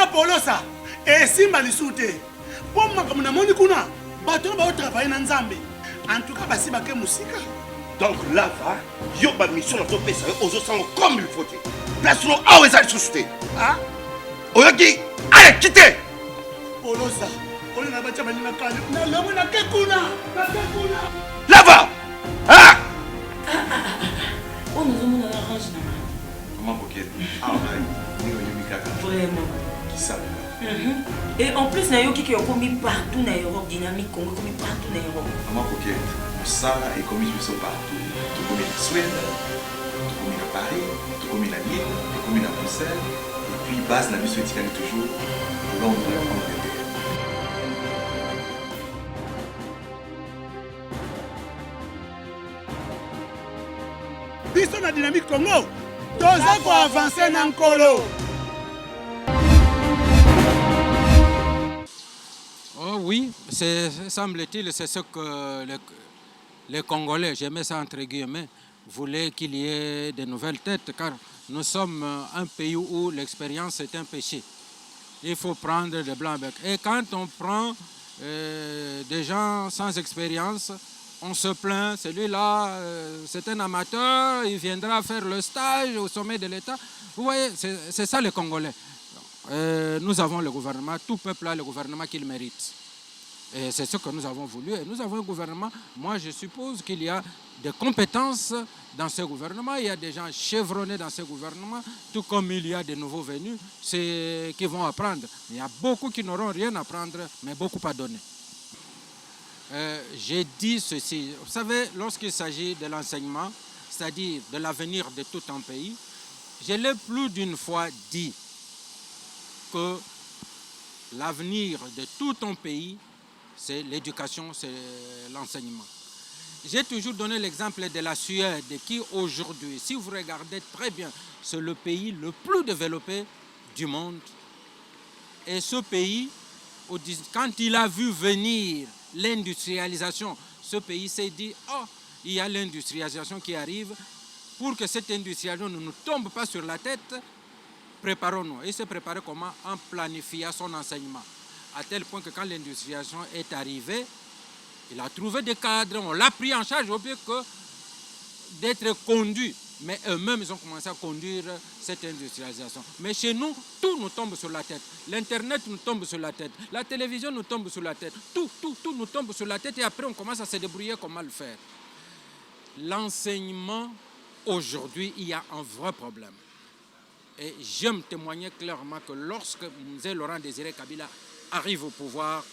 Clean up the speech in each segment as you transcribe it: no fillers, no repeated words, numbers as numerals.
Tala polosa. Et si malisute. Pour moi, comme on a kuna. Bateau va travailler dans Nzambe. En tout cas, basi bake musika. Donc là, va, yo ba mission na to pesa aux autres comme il faut. Place no awe za susute. Ah? Oyoki, allez quitter. Polosa. On a bacha malina kali. Na lomo na kekuna. Na kekuna. Là va. Ah. Oh, nous avons un arrange. Comment pocket? Ah ouais. Ni oyomi kaka. Vraiment. Qui ça? Et en plus, Nayoki qui est commis partout dans l'Europe, dynamique Congo commis partout dans l'Europe. Comment pocket? Ça est commis partout. Tout comme la Suède, tout comme à Paris, tout comme à Lille, tout comme à Bruxelles. Et puis base la mission est toujours Londres, Angleterre. Biso na dynamique Congo. Toza ko avancer na nkolo. Oh oui, semble-t-il, c'est ce que les Congolais, j'aimais ça entre guillemets, voulaient qu'il y ait de nouvelles têtes, car nous sommes un pays où l'expérience est un péché. Il faut prendre des blancs-becs. Et quand on prend des gens sans expérience, on se plaint, celui-là, c'est un amateur, il viendra faire le stage au sommet de l'État. Vous voyez, c'est ça les Congolais. Nous avons le gouvernement, tout peuple a le gouvernement qu'il mérite. Et c'est ce que nous avons voulu. Et nous avons un gouvernement, moi je suppose qu'il y a des compétences dans ce gouvernement, il y a des gens chevronnés dans ce gouvernement, tout comme il y a des nouveaux venus qui vont apprendre. Il y a beaucoup qui n'auront rien à apprendre, mais beaucoup à donner. J'ai dit ceci, vous savez, lorsqu'il s'agit de l'enseignement, c'est-à-dire de l'avenir de tout un pays, je l'ai plus d'une fois dit, que l'avenir de tout un pays, c'est l'éducation, c'est l'enseignement. J'ai toujours donné l'exemple de la Suède qui aujourd'hui, si vous regardez très bien, c'est le pays le plus développé du monde. Et ce pays, quand il a vu venir l'industrialisation, ce pays s'est dit, oh, il y a l'industrialisation qui arrive, pour que cette industrialisation ne nous tombe pas sur la tête, préparons-nous. Il s'est préparé comment? En planifiant son enseignement. À tel point que quand l'industrialisation est arrivée, il a trouvé des cadres, on l'a pris en charge au lieu que d'être conduit. Mais eux-mêmes, ils ont commencé à conduire cette industrialisation. Mais chez nous, tout nous tombe sur la tête. L'Internet nous tombe sur la tête. La télévision nous tombe sur la tête. Tout nous tombe sur la tête et après on commence à se débrouiller comment le faire. L'enseignement, aujourd'hui, il y a un vrai problème. Et j'aime témoigner clairement que lorsque M. Laurent Désiré Kabila arrive au pouvoir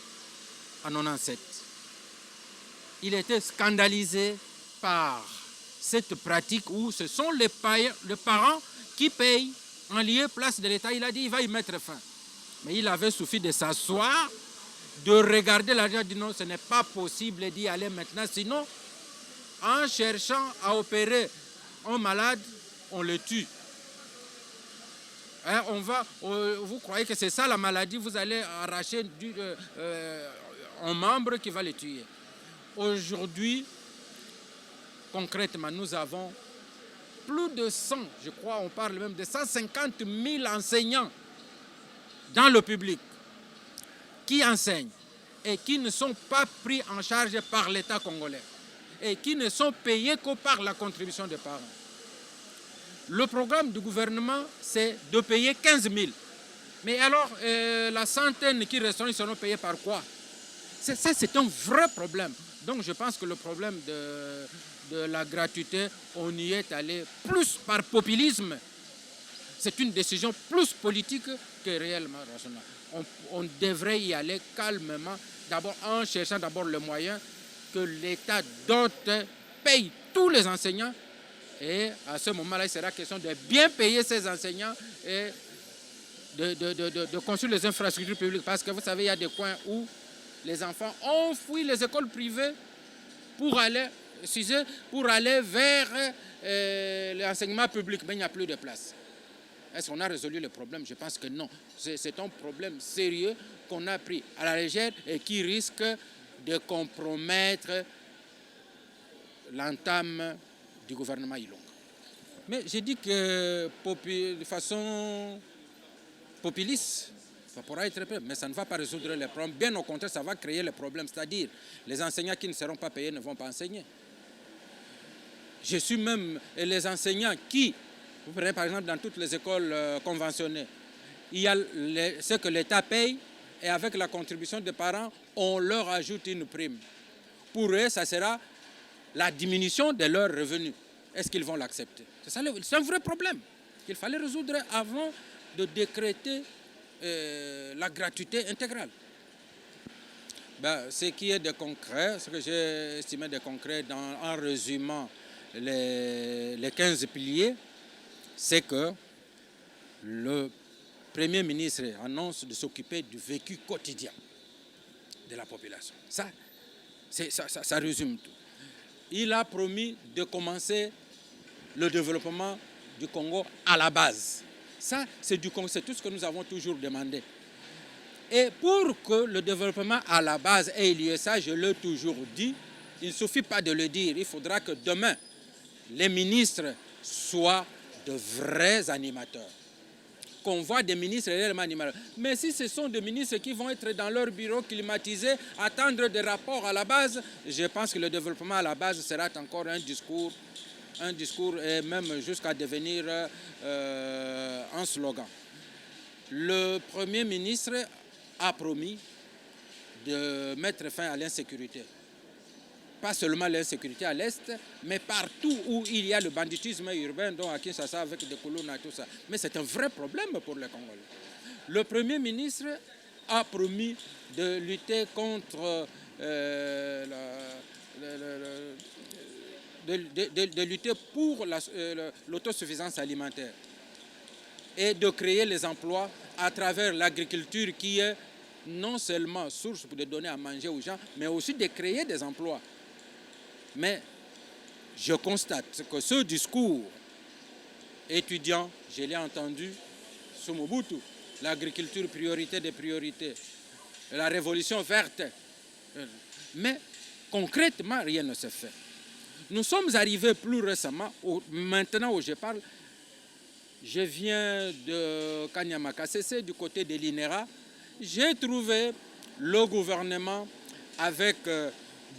en 1997, il était scandalisé par cette pratique où ce sont les parents qui payent en lieu place de l'État. Il a dit qu'il va y mettre fin. Mais il avait suffi de s'asseoir, de regarder l'argent, dit non, ce n'est pas possible d'y aller maintenant. Sinon, en cherchant à opérer un malade, on le tue. Hein, vous croyez que c'est ça la maladie, vous allez arracher un membre qui va le tuer. Aujourd'hui, concrètement, nous avons plus de 100, je crois, on parle même de 150 000 enseignants dans le public qui enseignent et qui ne sont pas pris en charge par l'État congolais et qui ne sont payés que par la contribution des parents. Le programme du gouvernement, c'est de payer 15 000. Mais alors, la centaine qui resteront, ils seront payés par quoi? Ça, c'est un vrai problème. Donc, je pense que le problème de la gratuité, on y est allé plus par populisme. C'est une décision plus politique que réellement rationnelle. On devrait y aller calmement, d'abord en cherchant d'abord le moyen que l'État dote, paye tous les enseignants. Et à ce moment-là, il sera question de bien payer ces enseignants et de construire les infrastructures publiques. Parce que vous savez, il y a des coins où les enfants ont fui les écoles privées pour aller vers l'enseignement public, mais il n'y a plus de place. Est-ce qu'on a résolu le problème? Je pense que non. C'est un problème sérieux qu'on a pris à la légère et qui risque de compromettre l'entame du gouvernement Ilonga. Mais j'ai dit que de façon populiste, ça pourra être prêt, mais ça ne va pas résoudre les problèmes. Bien au contraire, ça va créer les problèmes. C'est-à-dire, les enseignants qui ne seront pas payés ne vont pas enseigner. Je suis même les enseignants qui, vous prenez par exemple dans toutes les écoles conventionnées, il y a ce que l'État paye et avec la contribution des parents, on leur ajoute une prime. Pour eux, ça sera la diminution de leurs revenus. Est-ce qu'ils vont l'accepter? C'est un vrai problème qu'il fallait résoudre avant de décréter la gratuité intégrale. Ce qui est de concret, ce que j'ai estimé de concret en résumant les 15 piliers, c'est que le Premier ministre annonce de s'occuper du vécu quotidien de la population. Ça résume tout. Il a promis de commencer le développement du Congo à la base. Ça, c'est tout ce que nous avons toujours demandé. Et pour que le développement à la base ait lieu, ça, je l'ai toujours dit, il ne suffit pas de le dire. Il faudra que demain, les ministres soient de vrais animateurs. Qu'on voit des ministres réellement animateurs. Mais si ce sont des ministres qui vont être dans leur bureau climatisé, attendre des rapports à la base, je pense que le développement à la base sera encore un discours et même jusqu'à devenir un slogan. Le Premier ministre a promis de mettre fin à l'insécurité. Pas seulement l'insécurité à l'Est, mais partout où il y a le banditisme urbain, dont à Kinshasa avec des colonnes et tout ça. Mais c'est un vrai problème pour les Congolais. Le Premier ministre a promis de lutter contre de lutter pour l'autosuffisance alimentaire et de créer les emplois à travers l'agriculture qui est non seulement source de donner à manger aux gens, mais aussi de créer des emplois. Mais je constate que ce discours étudiant, je l'ai entendu sous Mobutu, l'agriculture priorité des priorités, la révolution verte, mais concrètement rien ne se fait. Nous sommes arrivés plus récemment, maintenant où je parle, je viens de Kanyamaka, c'est du côté de l'INERA, j'ai trouvé le gouvernement avec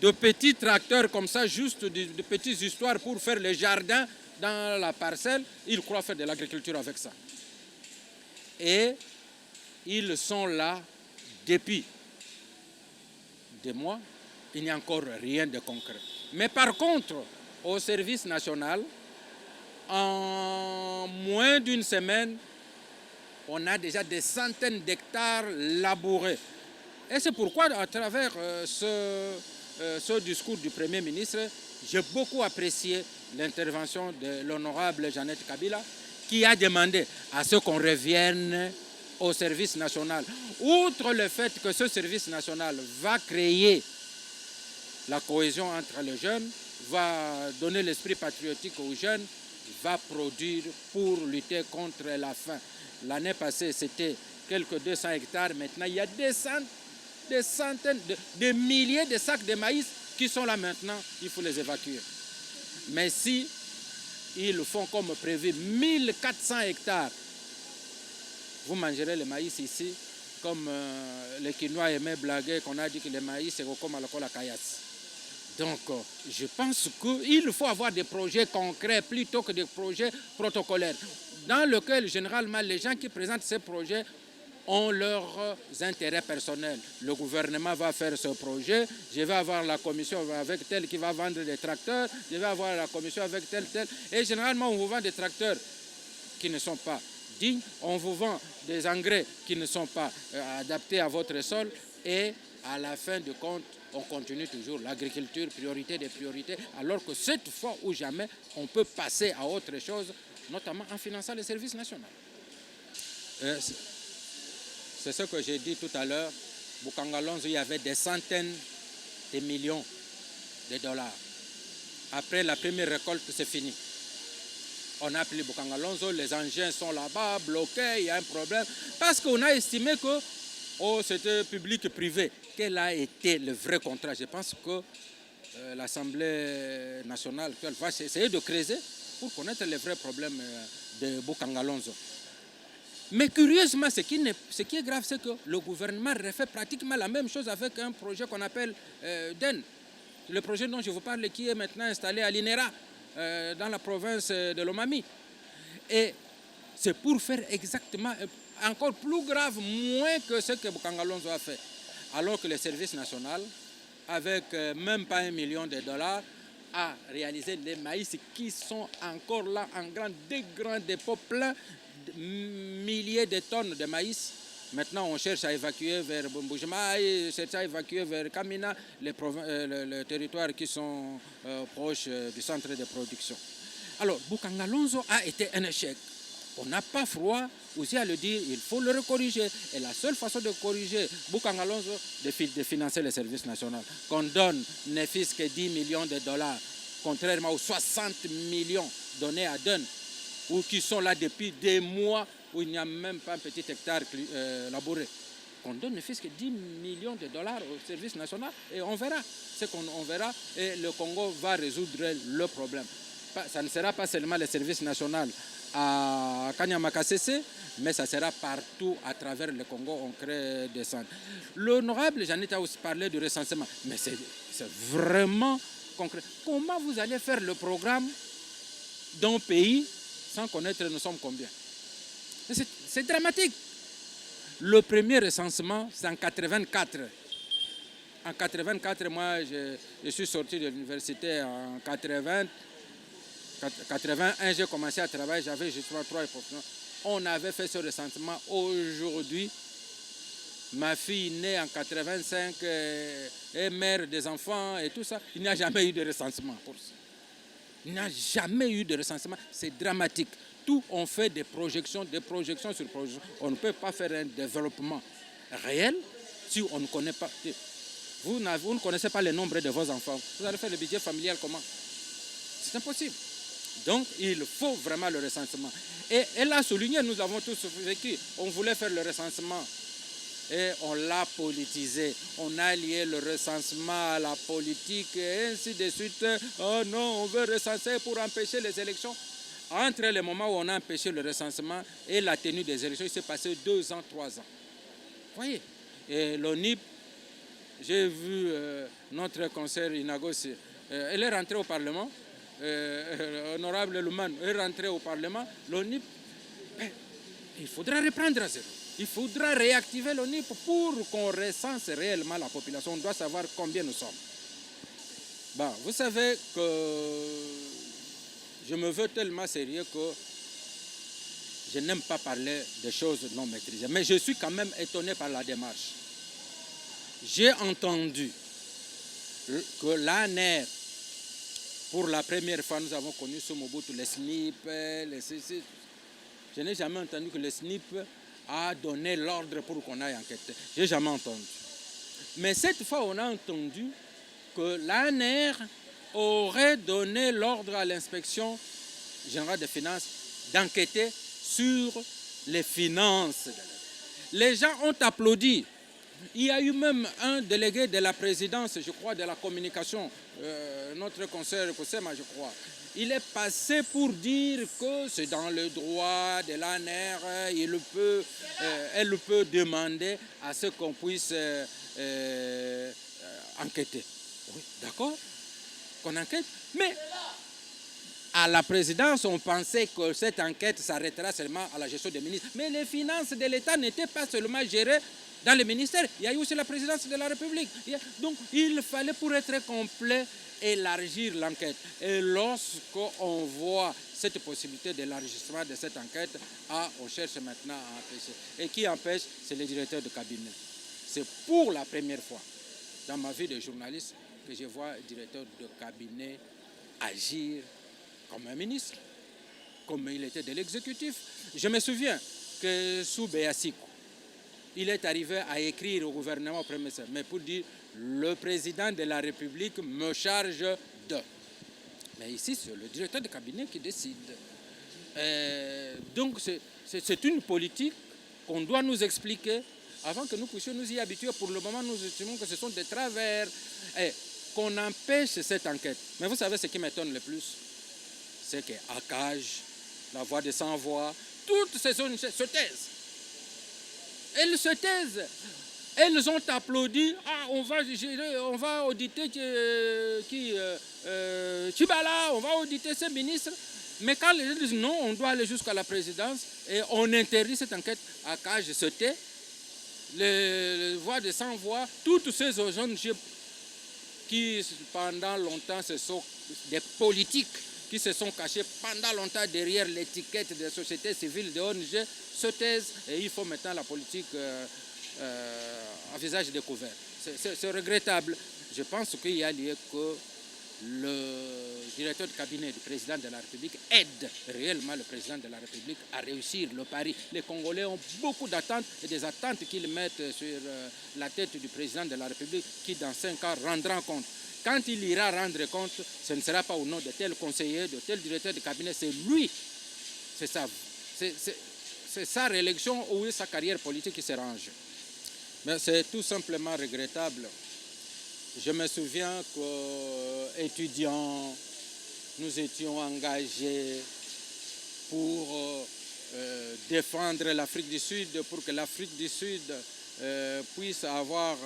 de petits tracteurs comme ça, juste de petites histoires pour faire les jardins dans la parcelle. Ils croient faire de l'agriculture avec ça. Et ils sont là depuis des mois. Il n'y a encore rien de concret. Mais par contre, au service national, en moins d'une semaine, on a déjà des centaines d'hectares labourés. Et c'est pourquoi, à travers ce discours du Premier ministre, j'ai beaucoup apprécié l'intervention de l'honorable Jeannette Kabila, qui a demandé à ce qu'on revienne au service national. Outre le fait que ce service national va créer la cohésion entre les jeunes, va donner l'esprit patriotique aux jeunes, va produire pour lutter contre la faim. L'année passée, c'était quelques 200 hectares. Maintenant, il y a des centaines, des milliers de sacs de maïs qui sont là maintenant. Il faut les évacuer. Mais si ils font comme prévu 1400 hectares, vous mangerez le maïs ici, comme les Quinois aimaient blaguer, qu'on a dit que le maïs c'est comme à la caillasse. Donc, je pense qu'il faut avoir des projets concrets plutôt que des projets protocolaires, dans lesquels, généralement, les gens qui présentent ces projets ont leurs intérêts personnels. Le gouvernement va faire ce projet, je vais avoir la commission avec tel qui va vendre des tracteurs, je vais avoir la commission avec tel. Et généralement, on vous vend des tracteurs qui ne sont pas dignes, on vous vend des engrais qui ne sont pas adaptés à votre sol, et à la fin du compte, on continue toujours l'agriculture, priorité des priorités, alors que cette fois ou jamais, on peut passer à autre chose, notamment en finançant les services nationaux. C'est ce que j'ai dit tout à l'heure. Bukangalonzo, il y avait des centaines de millions de dollars. Après la première récolte, c'est fini. On a appelé Bukangalonzo, les engins sont là-bas, bloqués, il y a un problème. Parce qu'on a estimé que c'était public-privé. Quel a été le vrai contrat? Je pense que l'Assemblée nationale va essayer de creuser pour connaître les vrais problèmes de Bukangalonzo. Mais curieusement, ce qui est grave, c'est que le gouvernement refait pratiquement la même chose avec un projet qu'on appelle DEN. Le projet dont je vous parle qui est maintenant installé à l'INERA, dans la province de Lomami. Et c'est pour faire exactement, encore plus grave, moins que ce que Bokangalonzo a fait. Alors que le service national, avec même pas $1 million, a réalisé les maïs qui sont encore là en des grands dépôts pleins de milliers de tonnes de maïs. Maintenant, on cherche à évacuer vers Bumbujimai, cherche à évacuer vers Kamina, les territoires qui sont proches du centre de production. Alors, Bokangalonzo a été un échec. On n'a pas froid aussi à le dire, il faut le corriger. Et la seule façon de corriger Bokangalonzo, de financer le service national, qu'on donne ne fût-ce que $10 millions, contrairement aux 60 millions donnés à Dunn, ou qui sont là depuis des mois où il n'y a même pas un petit hectare labouré. Qu'on donne ne fût-ce que $10 millions au service national et on verra ce qu'on verra et le Congo va résoudre le problème. Ça ne sera pas seulement le service national à Kanyamakasese, mais ça sera partout à travers le Congo, on crée des centres. L'honorable Jeannette a aussi parlé du recensement, mais c'est vraiment concret. Comment vous allez faire le programme d'un pays sans connaître nous sommes combien? C'est dramatique. Le premier recensement, c'est en 84. En 84, moi, je suis sorti de l'université en 80. 81, j'ai commencé à travailler, j'avais justement 3 époques. On avait fait ce recensement. Aujourd'hui, ma fille née en 85 est mère des enfants et tout ça. Il n'y a jamais eu de recensement pour ça. Il n'y a jamais eu de recensement. C'est dramatique. Tout, on fait des projections sur projections. On ne peut pas faire un développement réel si on ne connaît pas. Vous ne connaissez pas le nombre de vos enfants. Vous allez faire le budget familial comment? C'est impossible. Donc, il faut vraiment le recensement. Et elle a souligné, nous avons tous vécu, on voulait faire le recensement et on l'a politisé. On a lié le recensement à la politique et ainsi de suite. Oh non, on veut recenser pour empêcher les élections. Entre le moment où on a empêché le recensement et la tenue des élections, il s'est passé 2 ans, 3 ans. Vous voyez? Et l'ONIP, j'ai vu notre conseiller Inagos, elle est rentrée au Parlement. Honorable Luman est rentré au Parlement, l'ONIP, il faudra reprendre à zéro. Il faudra réactiver l'ONIP pour qu'on recense réellement la population. On doit savoir combien nous sommes. Bon, vous savez que je me veux tellement sérieux que je n'aime pas parler de choses non maîtrisées. Mais je suis quand même étonné par la démarche. J'ai entendu que l'ANR, pour la première fois, nous avons connu sous Mobutu les SNIP, les CC. Je n'ai jamais entendu que le SNIP a donné l'ordre pour qu'on aille enquêter. Je n'ai jamais entendu. Mais cette fois, on a entendu que l'ANR aurait donné l'ordre à l'inspection générale des finances d'enquêter sur les finances. Les gens ont applaudi. Il y a eu même un délégué de la présidence, je crois, de la communication, notre conseiller Kosema, je crois. Il est passé pour dire que c'est dans le droit de l'ANR, elle peut demander à ce qu'on puisse enquêter. Oui, d'accord, qu'on enquête. Mais à la présidence, on pensait que cette enquête s'arrêtera seulement à la gestion des ministres. Mais les finances de l'État n'étaient pas seulement gérées dans le ministère, il y a eu aussi la présidence de la République. Donc, il fallait, pour être complet, élargir l'enquête. Et lorsqu'on voit cette possibilité d'élargissement de cette enquête, on cherche maintenant à empêcher. Et qui empêche? C'est le directeur de cabinet. C'est pour la première fois dans ma vie de journaliste que je vois un directeur de cabinet agir comme un ministre, comme il était de l'exécutif. Je me souviens que sous Béassikou, il est arrivé à écrire au gouvernement au premier ministre, mais pour dire le président de la République me charge de. Mais ici, c'est le directeur de cabinet qui décide. Donc, c'est une politique qu'on doit nous expliquer avant que nous puissions nous y habituer. Pour le moment, nous estimons que ce sont des travers et qu'on empêche cette enquête. Mais vous savez ce qui m'étonne le plus? C'est qu'Akaj, la voix des sans-voix, toutes ces zones se taisent. elles se taisent. Elles ont applaudi. Ah, on va auditer Tchibala, on va auditer ces ministres. Mais quand les gens disent non, on doit aller jusqu'à la présidence et on interdit cette enquête à cage se tait. Les voix de sans voix, toutes ces ONG qui pendant longtemps ce sont des politiques qui se sont cachés pendant longtemps derrière l'étiquette des sociétés civiles, des ONG, se taisent et il faut maintenant la politique à visage découvert. C'est regrettable. Je pense qu'il y a lieu que le directeur de cabinet du président de la République aide réellement le président de la République à réussir le pari. Les Congolais ont beaucoup d'attentes et des attentes qu'ils mettent sur la tête du président de la République qui dans 5 ans rendra compte. Quand il ira rendre compte, ce ne sera pas au nom de tel conseiller, de tel directeur de cabinet, c'est lui. C'est sa réélection ou sa carrière politique qui se range. Mais c'est tout simplement regrettable. Je me souviens qu'étudiants, nous étions engagés pour défendre l'Afrique du Sud, pour que l'Afrique du Sud puisse avoir,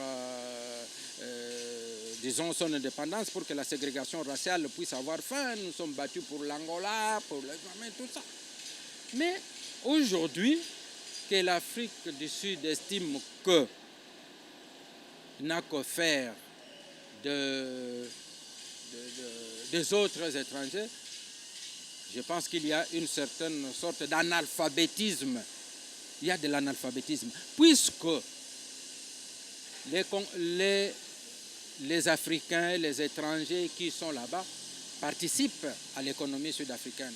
disons, son indépendance, pour que la ségrégation raciale puisse avoir fin. Nous sommes battus pour l'Angola, pour l'examen, tout ça. Mais aujourd'hui, que l'Afrique du Sud estime que n'a que faire des autres étrangers, je pense qu'il y a une certaine sorte d'analphabétisme. Il y a de l'analphabétisme. Puisque les Africains, les étrangers qui sont là-bas participent à l'économie sud-africaine.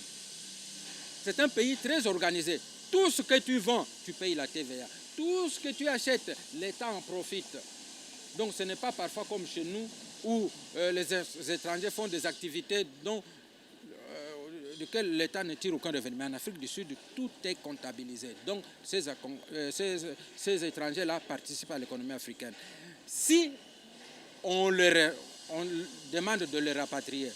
C'est un pays très organisé. Tout ce que tu vends, tu payes la TVA. Tout ce que tu achètes, l'État en profite. Donc ce n'est pas parfois comme chez nous où les étrangers font des activités duquel l'État ne tire aucun revenu. Mais en Afrique du Sud, tout est comptabilisé. Donc ces étrangers-là participent à l'économie africaine. Si on demande de les rapatrier,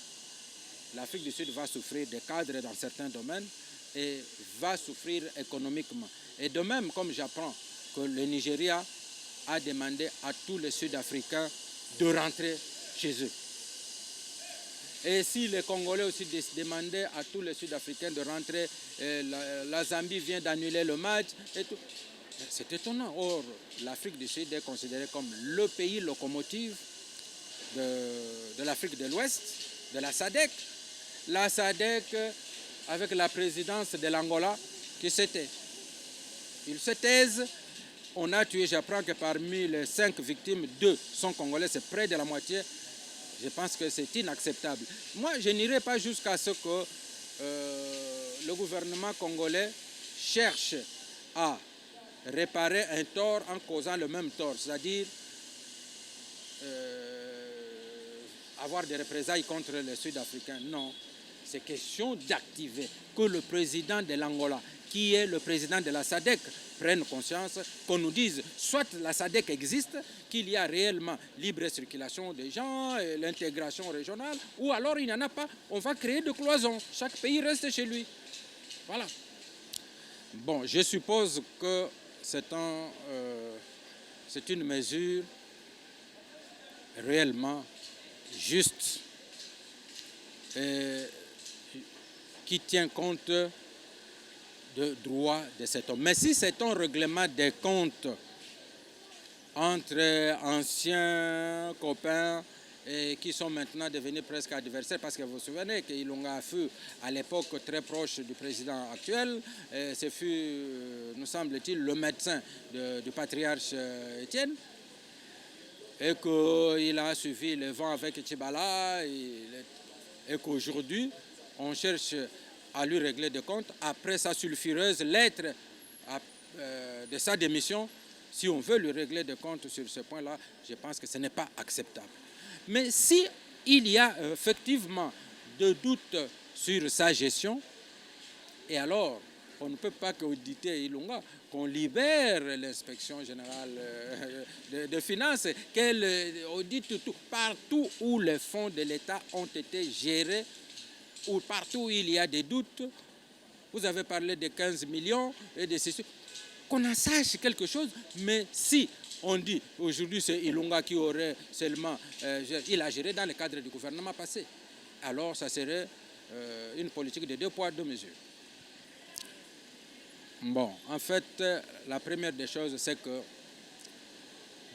l'Afrique du Sud va souffrir des cadres dans certains domaines et va souffrir économiquement. Et de même, comme j'apprends que le Nigeria a demandé à tous les Sud-Africains de rentrer chez eux. Et si les Congolais aussi demandaient à tous les Sud-Africains de rentrer, la Zambie vient d'annuler le match, et tout. C'est étonnant. Or, l'Afrique du Sud est considérée comme le pays locomotive de l'Afrique de l'Ouest, de la SADC. La SADC, avec la présidence de l'Angola, qui se tait. Ils se taisent. On a tué, j'apprends que parmi les 5 victimes, 2 sont congolais, c'est près de la moitié. Je pense que c'est inacceptable. Moi, je n'irai pas jusqu'à ce que le gouvernement congolais cherche à réparer un tort en causant le même tort, c'est-à-dire avoir des représailles contre les Sud-Africains. Non, c'est question d'activer que le président de l'Angola, qui est le président de la SADC, prenne conscience, qu'on nous dise soit la SADC existe, qu'il y a réellement libre circulation des gens, et l'intégration régionale, ou alors il n'y en a pas, on va créer des cloisons, chaque pays reste chez lui. Voilà. Bon, je suppose que c'est une mesure réellement juste et qui tient compte de droits de cet homme. Mais si c'est un règlement des comptes entre anciens copains et qui sont maintenant devenus presque adversaires, parce que vous vous souvenez qu'Ilunga fut à l'époque très proche du président actuel, ce fut, nous semble-t-il, le médecin du patriarche Étienne, et qu'il a suivi le vent avec Tchibala, et qu'aujourd'hui, on cherche à lui régler des comptes après sa sulfureuse lettre de sa démission. Si on veut lui régler des comptes sur ce point-là, je pense que ce n'est pas acceptable. Mais si il y a effectivement de doutes sur sa gestion, et alors on ne peut pas qu'auditer Ilunga, qu'on libère l'inspection générale de finances, qu'elle audite tout, partout où les fonds de l'État ont été gérés, ou partout où il y a des doutes. Vous avez parlé de 15 millions et de ceci. qu'on en sache quelque chose, mais si on dit aujourd'hui c'est Ilunga qui aurait seulement, il a géré dans le cadre du gouvernement passé, alors ça serait une politique de 2 poids 2 mesures. Bon, en fait, la première des choses, c'est que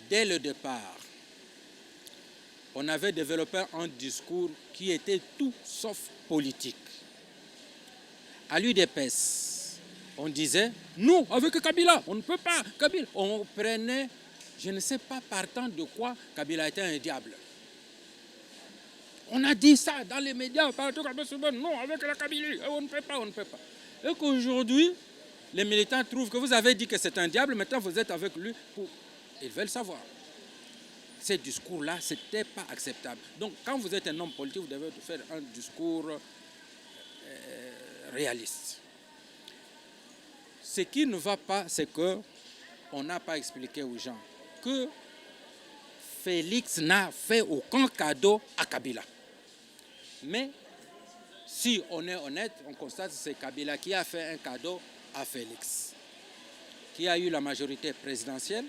dès le départ, on avait développé un discours qui était tout sauf politique. À l'UDPS, on disait, nous, avec Kabila, on ne peut pas, Kabila. On prenait, je ne sais pas partant de quoi Kabila était un diable. On a dit ça dans les médias, partout, non, avec la Kabylie, on ne peut pas, on ne peut pas. Et qu'aujourd'hui, les militants trouvent que vous avez dit que c'est un diable, maintenant vous êtes avec lui, ils veulent savoir. Ces discours-là, ce n'était pas acceptable. Donc, quand vous êtes un homme politique, vous devez faire un discours réaliste. Ce qui ne va pas, c'est qu'on n'a pas expliqué aux gens que Félix n'a fait aucun cadeau à Kabila. Mais si on est honnête, on constate que c'est Kabila qui a fait un cadeau à Félix, qui a eu la majorité présidentielle,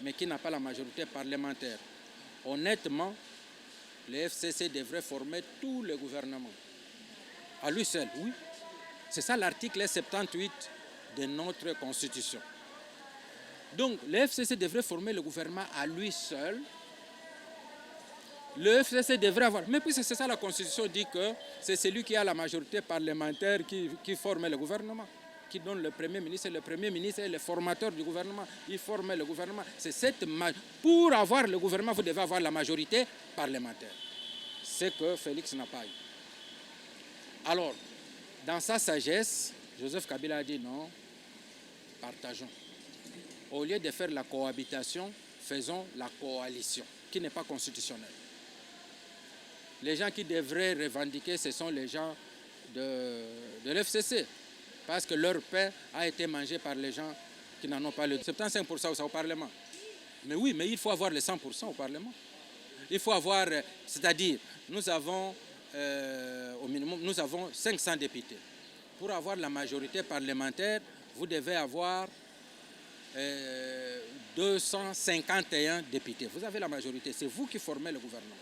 mais qui n'a pas la majorité parlementaire. Honnêtement, le FCC devrait former tout le gouvernement. À lui seul, oui. C'est ça l'article 78 de notre Constitution. Donc, le FCC devrait former le gouvernement à lui seul. Le FCC devrait avoir... Mais puis c'est ça, la Constitution dit que c'est celui qui a la majorité parlementaire qui forme le gouvernement, qui donne le Premier ministre. Le Premier ministre est le formateur du gouvernement. Il forme le gouvernement. Pour avoir le gouvernement, vous devez avoir la majorité parlementaire. C'est que Félix n'a pas eu. Alors, dans sa sagesse, Joseph Kabila a dit non, partageons. Au lieu de faire la cohabitation, faisons la coalition, qui n'est pas constitutionnelle. Les gens qui devraient revendiquer, ce sont les gens de l'FCC, parce que leur pain a été mangé par les gens qui n'en ont pas le 75% au Parlement. Mais oui, mais il faut avoir les 100% au Parlement. Il faut avoir, c'est-à-dire, nous avons au minimum, nous avons 500 députés. Pour avoir la majorité parlementaire, vous devez avoir 251 députés. Vous avez la majorité, c'est vous qui formez le gouvernement.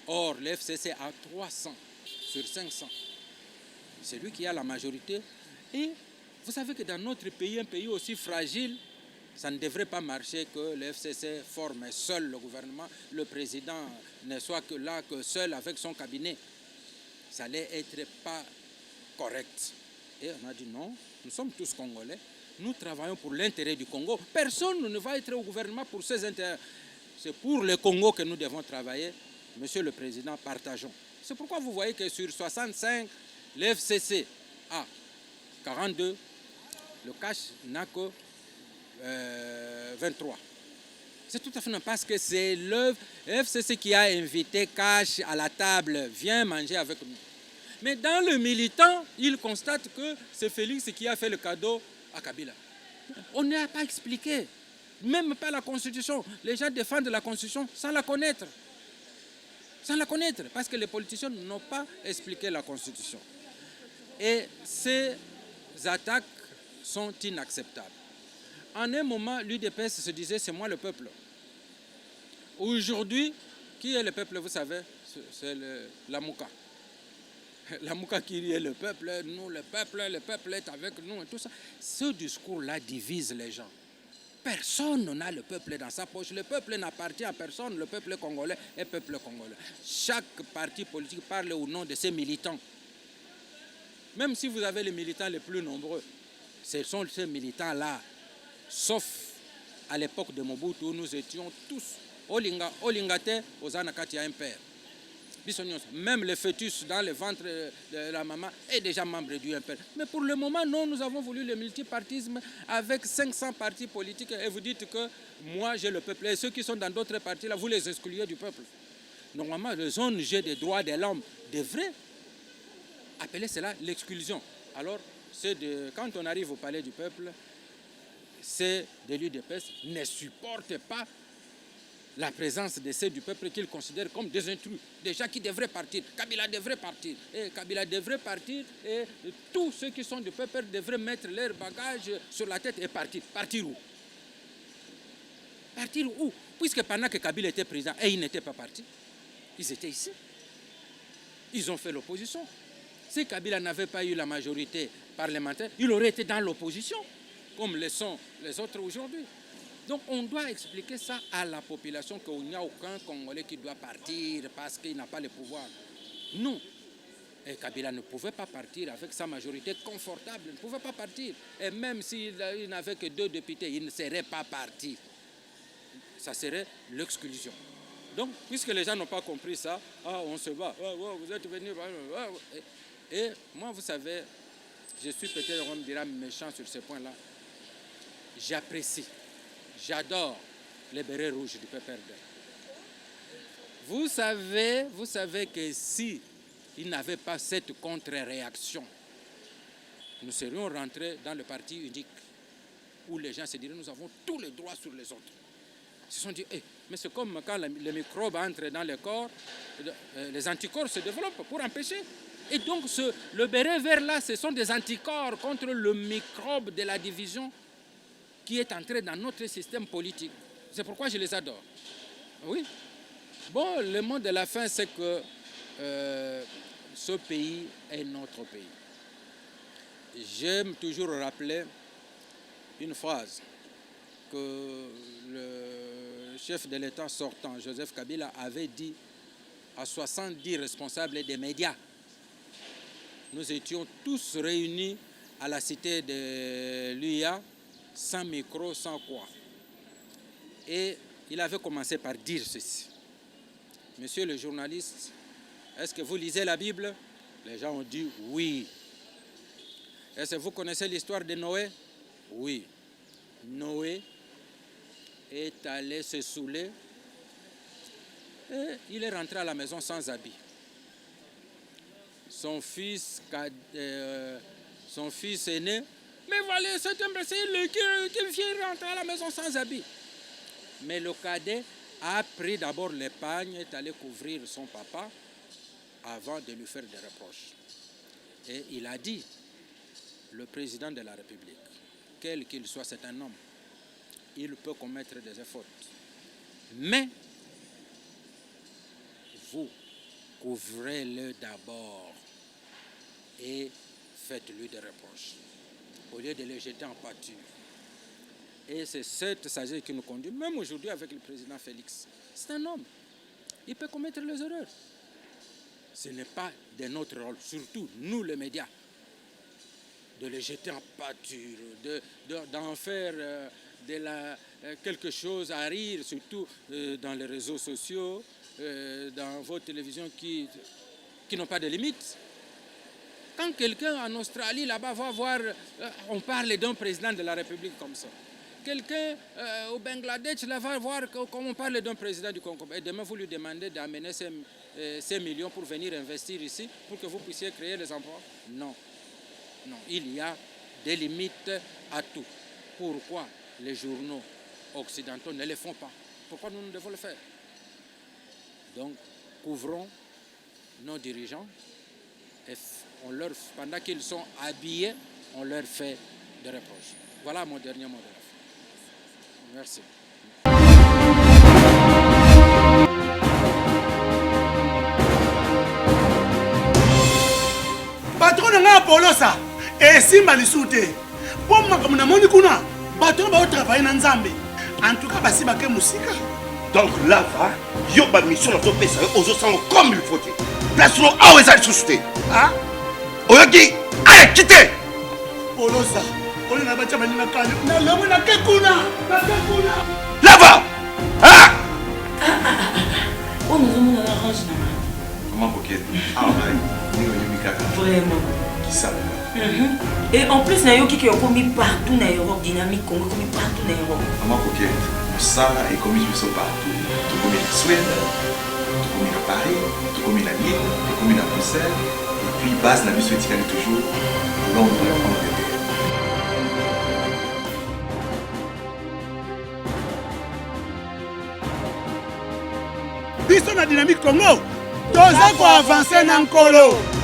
Or, le FCC a 300 sur 500. C'est lui qui a la majorité. Et vous savez que dans notre pays, un pays aussi fragile, ça ne devrait pas marcher que le FCC forme seul le gouvernement, le président ne soit que là, que seul avec son cabinet. Ça allait être pas correct. Et on a dit non, nous sommes tous Congolais, nous travaillons pour l'intérêt du Congo. Personne ne va être au gouvernement pour ses intérêts. C'est pour le Congo que nous devons travailler. Monsieur le Président, partageons. C'est pourquoi vous voyez que sur 65, le FCC a 42, le cash n'a que 23. C'est tout à fait normal parce que c'est le FCC qui a invité Cash à la table, viens manger avec nous. Mais dans le militant, il constate que c'est Félix qui a fait le cadeau à Kabila. On n'a pas expliqué, même pas la Constitution. Les gens défendent la Constitution sans la connaître. Sans la connaître, parce que les politiciens n'ont pas expliqué la Constitution. Et ces attaques sont inacceptables. En un moment, l'UDPS se disait, c'est moi le peuple. Aujourd'hui, qui est le peuple, vous savez? C'est la Mouka. La Mouka qui est le peuple, nous, le peuple est avec nous et tout ça. Ce discours-là divise les gens. Personne n'a le peuple dans sa poche. Le peuple n'appartient à personne. Le peuple congolais est peuple congolais. Chaque parti politique parle au nom de ses militants. Même si vous avez les militants les plus nombreux, ce sont ces militants-là. Sauf à l'époque de Mobutu, où nous étions tous Olingate, Ozanakati a un père. Même le fœtus dans le ventre de la maman est déjà membre du MPR. Mais pour le moment, non, nous avons voulu le multipartisme avec 500 partis politiques et vous dites que moi j'ai le peuple et ceux qui sont dans d'autres partis, là, vous les excluez du peuple. Normalement, les ONG des droits de l'homme devraient appeler cela l'exclusion. Alors, quand on arrive au palais du peuple, c'est de l'UDPS ne supporte pas la présence de ceux du peuple qu'ils considèrent comme des intrus, des gens qui devraient partir. Kabila devrait partir. Et Kabila devrait partir et tous ceux qui sont du peuple devraient mettre leurs bagages sur la tête et partir. Partir où? Partir où? Puisque pendant que Kabila était président et ils n'étaient pas partis, ils étaient ici. Ils ont fait l'opposition. Si Kabila n'avait pas eu la majorité parlementaire, il aurait été dans l'opposition, comme le sont les autres aujourd'hui. Donc on doit expliquer ça à la population qu'il n'y a aucun Congolais qui doit partir parce qu'il n'a pas le pouvoir. Non. Et Kabila ne pouvait pas partir avec sa majorité confortable. Il ne pouvait pas partir. Et même s'il n'avait que 2 députés, il ne serait pas parti. Ça serait l'exclusion. Donc, puisque les gens n'ont pas compris ça, on se bat, vous êtes venus. Et moi, vous savez, je suis peut-être, on me dira, méchant sur ce point-là. J'apprécie, j'adore les bérets rouges du PPRD. Vous savez que si il n'avait pas cette contre-réaction, nous serions rentrés dans le parti unique où les gens se diraient nous avons tous les droits sur les autres. Ils se sont dit, mais c'est comme quand les microbes entrent dans le corps, les anticorps se développent pour empêcher. Et donc le béret vert là, ce sont des anticorps contre le microbe de la division qui est entré dans notre système politique. C'est pourquoi je les adore. Oui. Bon, le mot de la fin, c'est que ce pays est notre pays. J'aime toujours rappeler une phrase que le chef de l'État sortant, Joseph Kabila, avait dit à 70 responsables des médias. Nous étions tous réunis à la cité de l'UIA, sans micro, sans quoi. Et il avait commencé par dire ceci. Monsieur le journaliste, est-ce que vous lisez la Bible? Les gens ont dit oui. Est-ce que vous connaissez l'histoire de Noé? Oui. Noé est allé se saouler et il est rentré à la maison sans habit. Son fils aîné, mais voilà, cet imbécile qui vient rentrer à la maison sans habit. Mais le cadet a pris d'abord l'épargne, est allé couvrir son papa avant de lui faire des reproches. Et il a dit, le président de la République, quel qu'il soit, c'est un homme, il peut commettre des fautes. Mais vous couvrez-le d'abord et faites-lui des reproches, au lieu de le jeter en pâture. Et c'est cette sagesse qui nous conduit, même aujourd'hui avec le président Félix. C'est un homme, il peut commettre les erreurs. Ce n'est pas de notre rôle, surtout nous les médias, de le jeter en pâture, d'en faire quelque chose à rire, surtout dans les réseaux sociaux, dans vos télévisions qui n'ont pas de limites. Quand quelqu'un en Australie, là-bas, va voir, on parle d'un président de la République comme ça. Quelqu'un au Bangladesh, là, va voir comment on parle d'un président du Congo. Et demain, vous lui demandez d'amener ces millions pour venir investir ici, pour que vous puissiez créer des emplois. Non. Non, il y a des limites à tout. Pourquoi les journaux occidentaux ne le font pas? Pourquoi nous devons le faire? Donc, couvrons nos dirigeants et pendant qu'ils sont habillés, on leur fait des reproches. Voilà mon dernier mot de la fin. Merci. Patron nga Polosa esimba lisute po makambo na moni kuna bato ba travailler na Nzambe en tout cas basi bake musika. Donc là va yo ba mission na to pesa ozo sango comme il faut. Place no awe za susute. Ah oyoki allez quitter Polosa on na ba chama ni na kanyo na lemo na kekuna là va ah on nous on arrange na Comment Boquette? Ah ouais, vraiment. Qui ça? Et en plus, il y a qui ont commis partout dans l'Europe, dynamique, commis partout dans l'Europe. Comment Boquette? Ça est commis partout. Tout comme en Suède, tout comme à Paris, tout comme à Lille, tout comme à Bruxelles. Et puis, base la mission est toujours Londres, Angleterre. biso na Dynamique Congo toza ko avancer na nkolo.